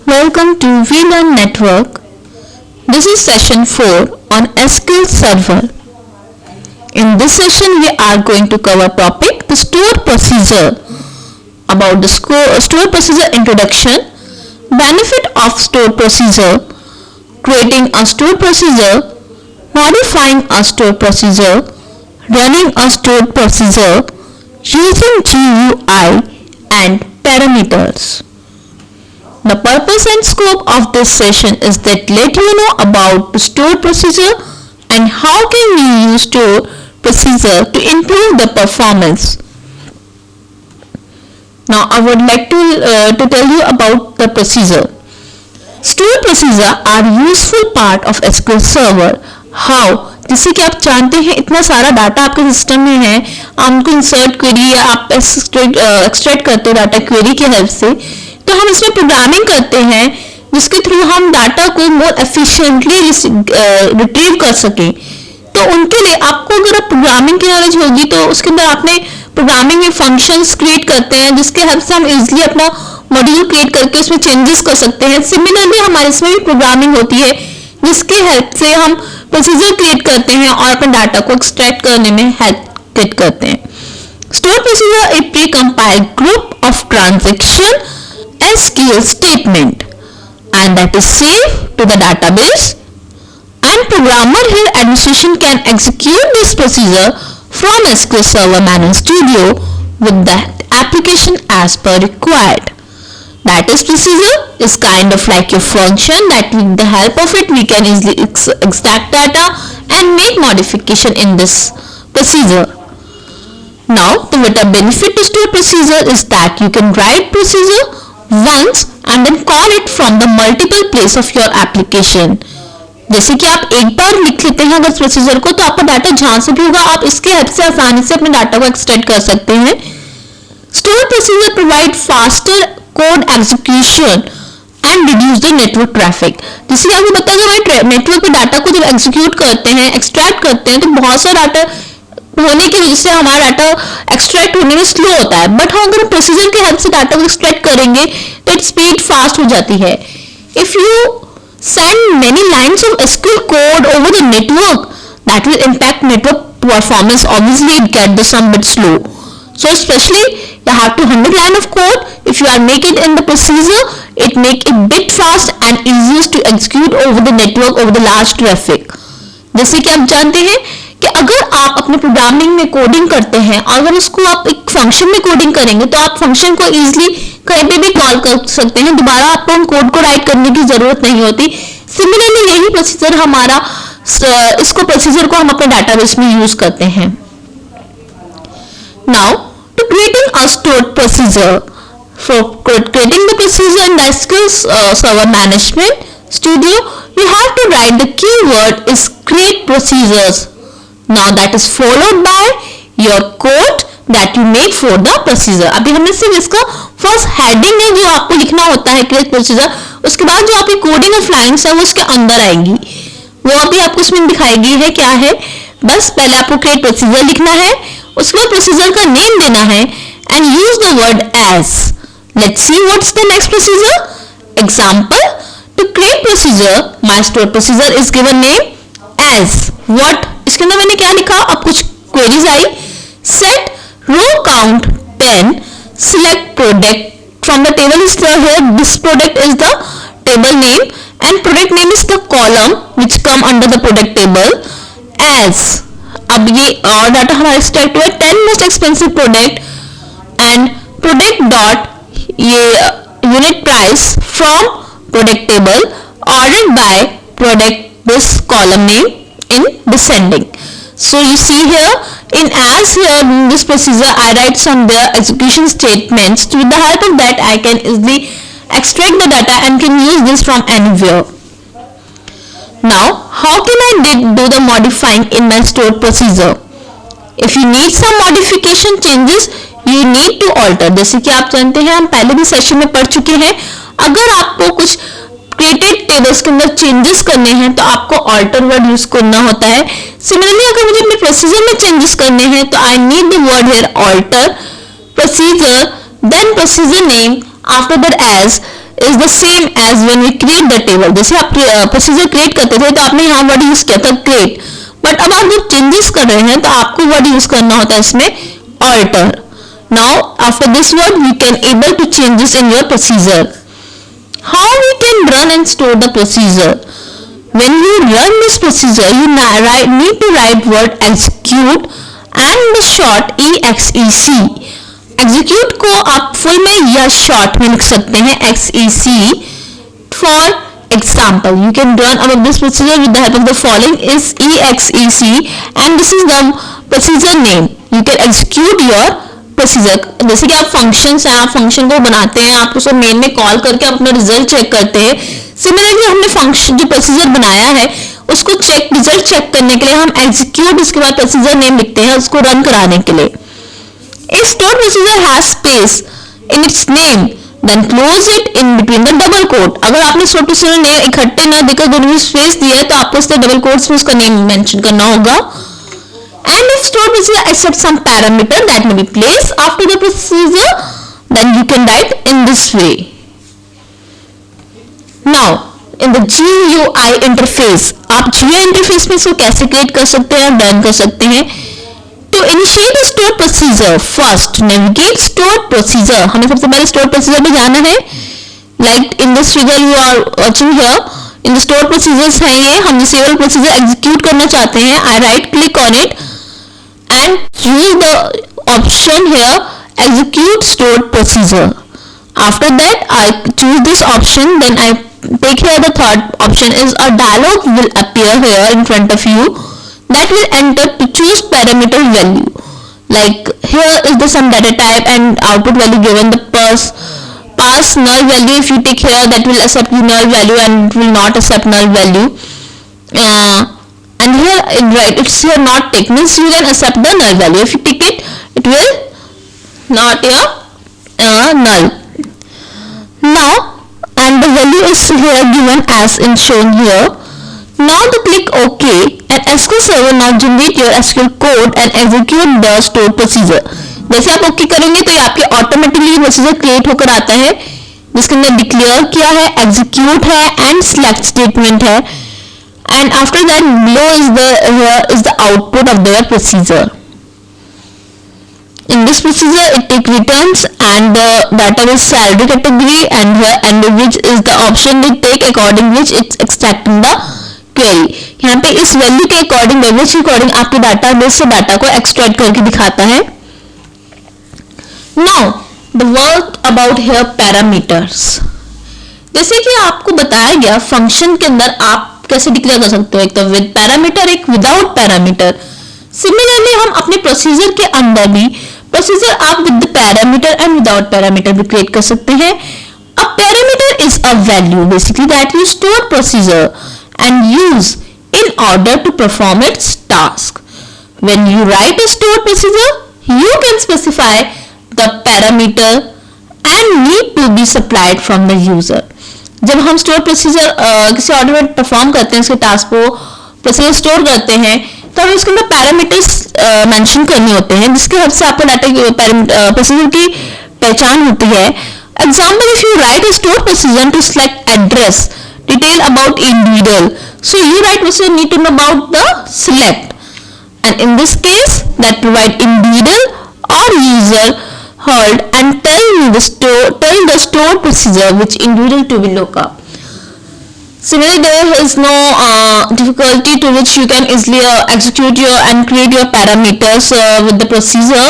Welcome to VLearn Network. This is session 4 on SQL Server. In this session we are going to cover topic the store procedure. About the store procedure introduction, benefit of store procedure, creating a store procedure, modifying a store procedure, running a stored procedure, using GUI and parameters. The purpose and scope of this session is that let you know about the store procedure and how can we use store procedure to improve the performance. Now I would like to tell you about the procedure. Store procedure are useful part of SQL Server. How? जैसे कि आप जानते हैं इतना सारा data आपके system में है, आप उनको इंसर्ट क्वेरी या आप एक्सट्रैक्ट करते हो डाटा क्वेरी की हेल्प से, तो हम इसमें प्रोग्रामिंग करते हैं जिसके थ्रू हम डाटा को मोर एफिशिएंटली रिट्रीव कर सकें. तो उनके लिए आपको अगर आप प्रोग्रामिंग की नॉलेज होगी तो उसके अंदर आपने प्रोग्रामिंग में फंक्शंस क्रिएट करते हैं जिसके हेल्प से हम इजीली अपना मॉड्यूल क्रिएट करके उसमें चेंजेस कर सकते हैं. सिमिलरली हमारे इसमें भी प्रोग्रामिंग होती है जिसके हेल्प से हम प्रोसीजर क्रिएट करते हैं और अपने डाटा को एक्सट्रैक्ट करने में हेल्प करते हैं. Store procedure A pre compiled group of transaction SQL statement and that is saved to the database, and programmer here administration can execute this procedure from SQL Server Manual Studio with that application as per required. That is, procedure is kind of like your function that with the help of it we can easily extract data and make modification in this procedure. Now the benefit to store procedure is that you can write procedure once and then call it from the multiple place of your application. जैसे कि आप एक बार लिख लेते हैं अगर procedure को तो आपका डाटा जहां से भी होगा आप इसके हेल्प से आसानी से अपने डाटा को एक्सट्रैक्ट कर सकते हैं. Store procedure provide faster code execution and reduce the network traffic. जैसे कि आपको बताया हमारे नेटवर्क पे डाटा को जब एग्जीक्यूट करते हैं एक्सट्रैक्ट करते हैं तो बहुत सारा डाटा होने की वजह से हमारा डाटा एक्सट्रैक्ट होने में स्लो होता है. बट हम अगर प्रोसीजर की हेल्प से डाटा को एक्सट्रैक्ट करेंगे तो इट स्पीड फास्ट हो जाती है. If you send many lines of SQL code over the network, that will impact network performance. Obviously it get the some bit slow, so especially you have to 100 line of code. If you are make it in the procedure, it make it bit fast and easiest to execute over the network over the large traffic. जैसे कि आप जानते हैं कि अगर आप अपने programming में कोडिंग करते हैं और अगर उसको आप एक फंक्शन में कोडिंग करेंगे तो आप फंक्शन को इजीली कहीं पे भी कॉल कर सकते हैं, दोबारा आपको उन कोड को राइट करने की जरूरत नहीं होती. सिमिलरली यही प्रोसीजर हमारा इसको प्रोसीजर को हम अपने डाटाबेस में यूज करते हैं. Now to creating a stored procedure, for creating the procedure in the SQL Server Management Studio you have to write the keyword is create procedures. Now that is followed by your code that you make for the procedure. अभी हमने सिर्फ इसका first heading है जो आपको लिखना होता है क्रिएट प्रोसीजर, उसके बाद जो आपकी कोडिंग ऑफ लाइन्स है वो उसके अंदर आएंगी, वो अभी आपको इसमें दिखाई गई है क्या है. बस पहले आपको क्रिएट प्रोसीजर लिखना है, उसके बाद प्रोसीजर का नेम देना है and use the word as. Let's see what's the next procedure. Example, to create procedure my store procedure is given name as what. इसके अंदर मैंने क्या लिखा, अब कुछ क्वेरीज आई. Set row count 10, select product from the table is here, this product is the table name and product name is the column which come under the product table as. अब ये और डाटा हमारा extract हुआ 10 most expensive product and product dot ये unit price from product table ordered by product this column name in descending. So you see here in as here in this procedure I write some their execution statements. With the help of that I can easily extract the data and can use this from anywhere. Now how can I do the modifying in my stored procedure? If you need some modification changes you need to alter. जैसे कि आप जानते हैं हम पहले भी session में पढ़ चुके हैं, अगर आपको कुछ क्रिएटेड टेबल्स के अंदर चेंजेस करने हैं तो आपको ऑल्टर वर्ड यूज करना होता है. सिमिलरली अगर मुझे अपने प्रोसीजर में चेंजेस करने हैं तो I need the word here alter procedure, then procedure name, after that as is the same as when we create the table. जैसे आप प्रोसीजर क्रिएट करते थे तो आपने यहाँ वर्ड यूज किया था क्रिएट, बट अब आप जब चेंजेस कर रहे हैं तो आपको वर्ड यूज करना होता है इसमें alter. Now after this word we can able to change this in your procedure. How we can run and store the procedure? When you run this procedure you need to write word execute and the short exec. execute को आप full में या short में लिख सकते हैं xec. For example, you can run about this procedure with the help of the following is exec and this is the procedure name. You can execute your procedure. जैसे कि आप फंक्शंस हैं, आप फंक्शन को बनाते हैं, आप उसे मेन में कॉल करके आप अपना रिजल्ट चेक करते हैं. सिमिलरली हमने फंक्शन जो प्रोसीजर बनाया है उसको रिजल्ट चेक करने के लिए हम एग्जीक्यूट उसके बाद प्रोसीजर नेम लिखते हैं उसको रन कराने के लिए. If stored procedure has space in its name then close it in between the double quote. अगर आपने stored procedure नेम इकट्ठे ना देकर दोनों में स्पेस दिया है तो आपको इससे डबल कोट्स में उसका नेम मेंशन करना होगा. And if stored procedure accepts some parameter that may be placed after the procedure then you can write in this way. Now in the GUI interface, आप GUI interface में इसको कैसे create कर सकते हैं, run कर सकते हैं. To initiate a stored procedure, first navigate stored procedure. हमें सबसे पहले stored procedure में जाना है. Like in this figure you are watching here, in the stored procedures है ये, हम disable procedure execute करना चाहते हैं. I right click on it and use the option here execute stored procedure. After that I choose this option, then I take here the third option is a dialog will appear here in front of you that will enter to choose parameter value. Like here is the some data type and output value given the pass null value. If you take here that will accept the null value and it will not accept null value. And here it's here not take means you can accept the null value. If you take it, it will not null. Now and the value is here given as in shown here. Now to click OK and SQL Server now generate your SQL code and execute the stored procedure. जैसे आप OK करेंगे तो ये आपके automatically procedure create होकर आता है जिसके अंदर डिक्लेयर किया है, एग्जीक्यूट है एंड सिलेक्ट स्टेटमेंट है. And after that below is the output of their procedure. In this procedure it take returns and the data is salary category and here and which is the option we take according which it's extracting the query. यहाँ पे इस value के according value के according आपके database से data को extract करके दिखाता है. Now the word about here parameters. जैसे कि आपको बताया गया फंक्शन के अंदर आप कैसे डिक्लेयर कर सकते हो, एक तो विद पैरामीटर एक विदाउट पैरामीटर. सिमिलरली हम अपने प्रोसीजर के अंदर भी प्रोसीजर आप with parameter and without parameter भी क्रिएट कर सकते हैं. अ parameter is a value basically that you store procedure and use in order to perform its task. When you write a stored procedure, you can specify the parameter and need to be supplied from the user. जब हम stored procedure किसी order में perform करते हैं, उसके task को procedure store करते हैं तो हमें उसके अंदर पैरामीटर्स मेंशन करने होते हैं जिसके हद से आपको डाटा प्रोसीजर की पहचान होती है. Example, if you write a stored procedure to select address detail about individual, so you write procedure need to know about the select and in this case that provide individual or user hold and tell the stored procedure which individual to be look up. Similarly, there is no difficulty to which you can easily execute your and create your parameters with the procedure,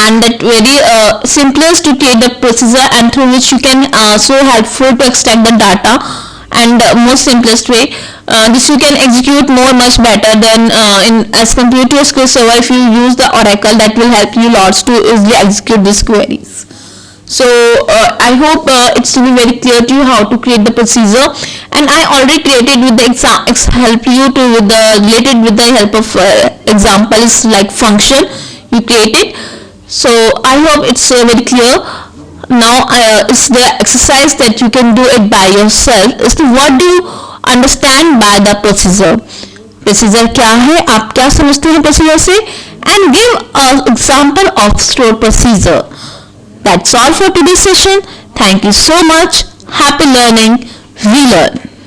and that very simplest to create the procedure and through which you can so helpful to extract the data and most simplest way. This you can execute much better than as compared to a SQL Server. If you use the Oracle, that will help you lots to easily execute these queries. So I hope it's to be very clear to you how to create the procedure, and I already created with the help you to with the related with the help of examples like function you created. So I hope it's very clear. Now it's the exercise that you can do it by yourself. Is to what do you understand by the procedure? Procedure क्या है, आप क्या समझते हैं procedure से, and give an example of stored procedure. That's all for today's session. Thank you so much. Happy learning, we learn.